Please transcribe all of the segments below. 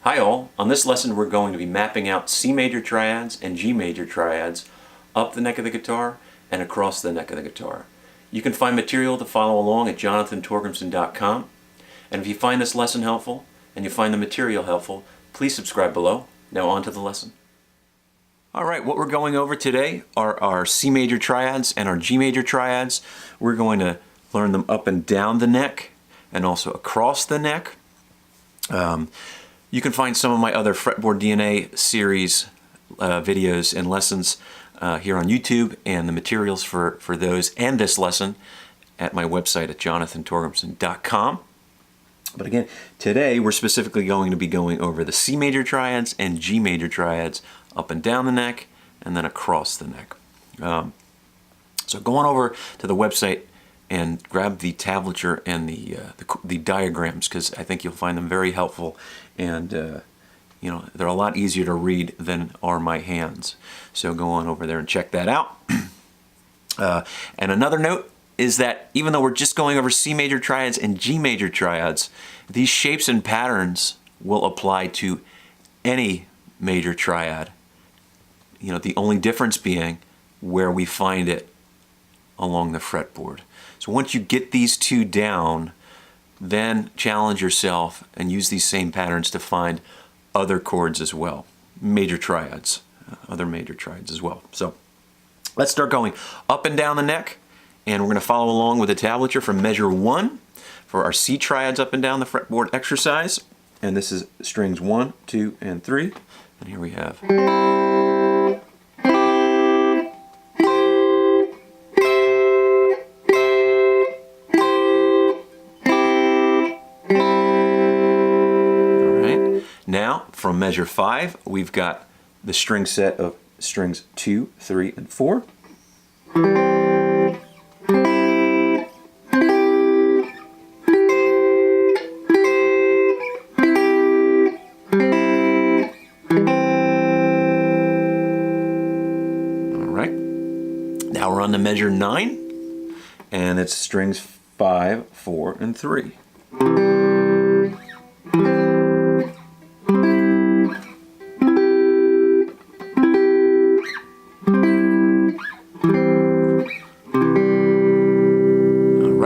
Hi all, on this lesson we're going to be mapping out C major triads and G major triads up the neck of the guitar and across the neck of the guitar. You can find material to follow along at jonathantorgrimson.com, and if you find this lesson helpful and you find the material helpful, please subscribe below. Now on to the lesson. Alright, what we're going over today are our C major triads and our G major triads. We're going to learn them up and down the neck and also across the neck. You can find some of my other Fretboard DNA series videos and lessons here on YouTube, and the materials for those and this lesson at my website at jonathantorgrimson.com. But again, today we're specifically going to be going over the C major triads and G major triads up and down the neck and then across the neck. So go on over to the website and grab the tablature and the diagrams, because I think you'll find them very helpful, and you know, they're a lot easier to read than are my hands. So go on over there and check that out. And another note is that even though we're just going over C major triads and G major triads, these shapes and patterns will apply to any major triad. You know, the only difference being where we find it along the fretboard. So once you get these two down, then challenge yourself and use these same patterns to find other chords as well, major triads, other major triads as well. So let's start going up and down the neck, and we're going to follow along with the tablature from measure 1 for our C triads up and down the fretboard exercise. And this is strings 1, 2, and 3. And here we have. Now, from measure 5, we've got the string set of strings 2, 3, and 4. Alright, now we're on to measure 9, and it's strings 5, 4, and 3.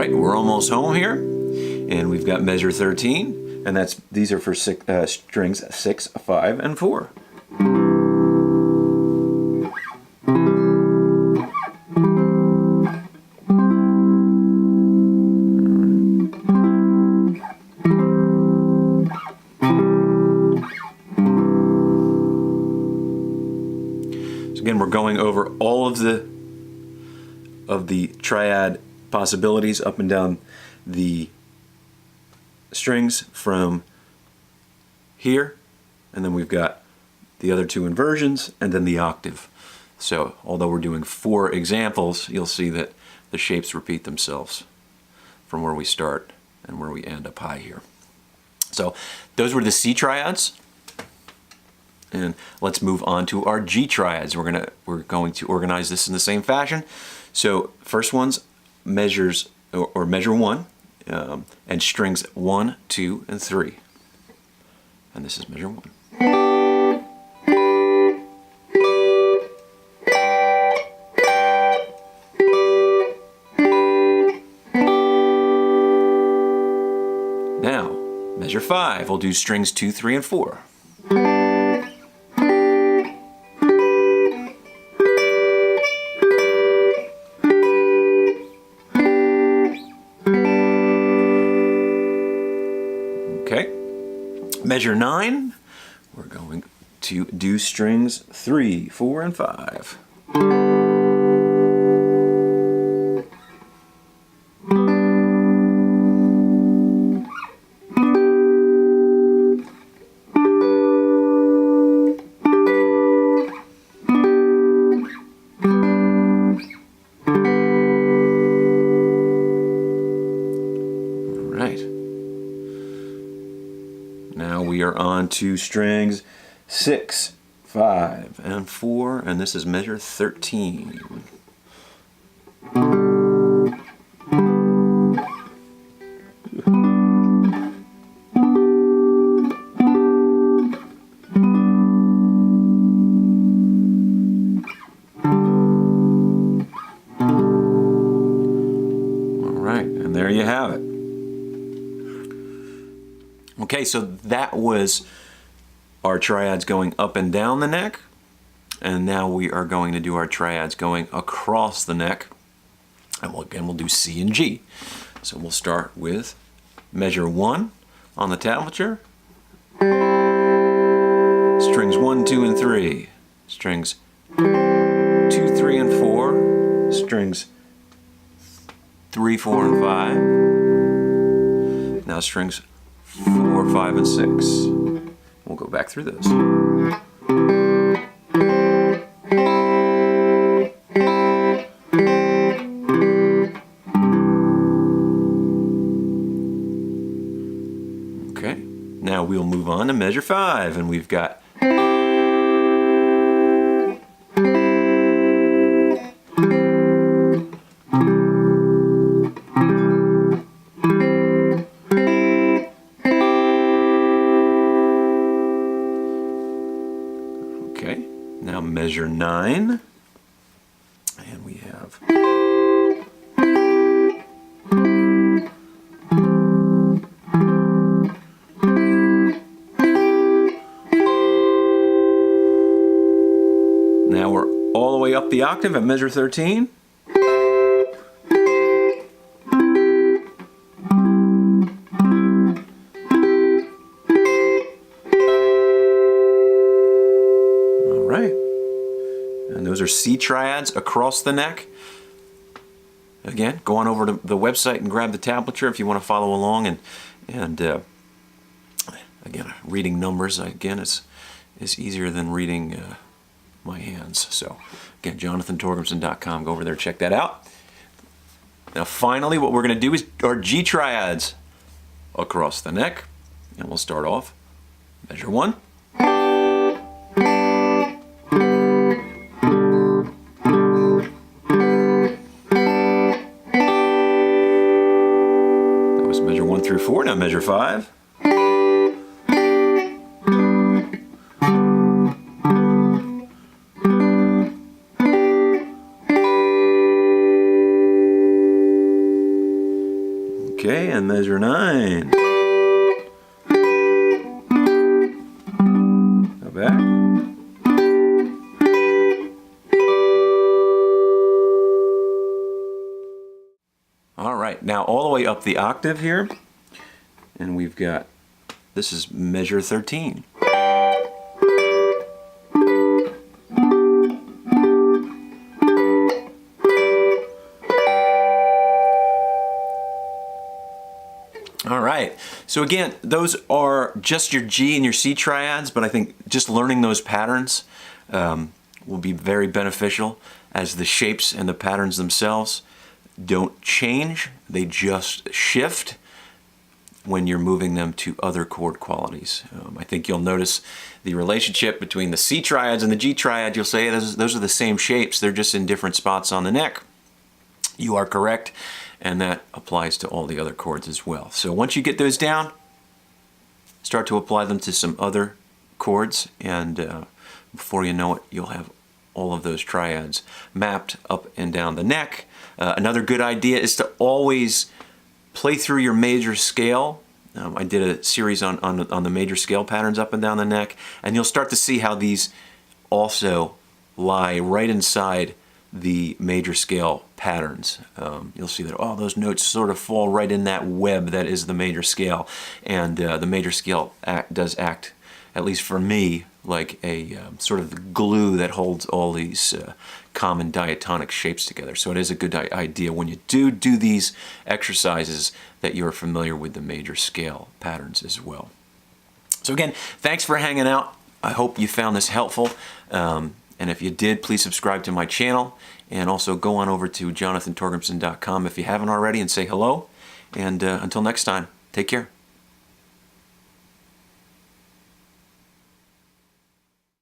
We're almost home here, and we've got measure 13, and these are for strings 6, 5, and 4. So again, we're going over all of the triad possibilities up and down the strings from here, and then we've got the other two inversions and then the octave. So although we're doing 4 examples, you'll see that the shapes repeat themselves from where we start and where we end up high here. So those were the C triads, and let's move on to our G triads. We're going to organize this in the same fashion. So first one's measures or measure 1 and strings 1, 2, and 3, and this is measure 1. Now measure 5, we'll do strings 2, 3, and 4. Measure 9, we're going to do strings 3, 4, and 5. Now we are on to strings 6, 5, and 4, and this is measure 13. have it. Okay, so that was our triads going up and down the neck. And now we are going to do our triads going across the neck. And we'll do C and G. So we'll start with measure 1 on the tablature. Strings 1, 2, and 3. Strings 2, 3, and 4. Strings 3, 4, and 5. Now strings 4, 5, and 6. We'll go back through those. Okay, now we'll move on to measure 5, and we've got now measure 9, and we have now we're all the way up the octave at measure 13. And those are C triads across the neck. Again, go on over to the website and grab the tablature if you want to follow along. And again, reading numbers again is easier than reading my hands. So again, jonathantorgrimson.com. Go over there, check that out. Now, finally, what we're going to do is our G triads across the neck, and we'll start off measure 1. Measure 1 through 4, now measure 5. Okay, and measure 9. Go back. All right, now all the way up the octave here, and we've got, this is measure 13. All right, so again, those are just your G and your C triads, but I think just learning those patterns will be very beneficial, as the shapes and the patterns themselves don't change, they just shift when you're moving them to other chord qualities. I think you'll notice the relationship between the C triads and the G triad. You'll say, hey, those are the same shapes, they're just in different spots on the neck. You are correct, and that applies to all the other chords as well. So once you get those down, start to apply them to some other chords, and before you know it, you'll have all of those triads mapped up and down the neck. Another good idea is to always play through your major scale. I did a series on the major scale patterns up and down the neck, and you'll start to see how these also lie right inside the major scale patterns. You'll see that, oh, those notes sort of fall right in that web that is the major scale, and the major scale does act, at least for me, like a sort of glue that holds all these common diatonic shapes together. So it is a good idea when you do these exercises that you're familiar with the major scale patterns as well. So again, thanks for hanging out. I hope you found this helpful. And if you did, please subscribe to my channel, and also go on over to jonathantorgrimson.com if you haven't already, and say hello. And until next time, take care.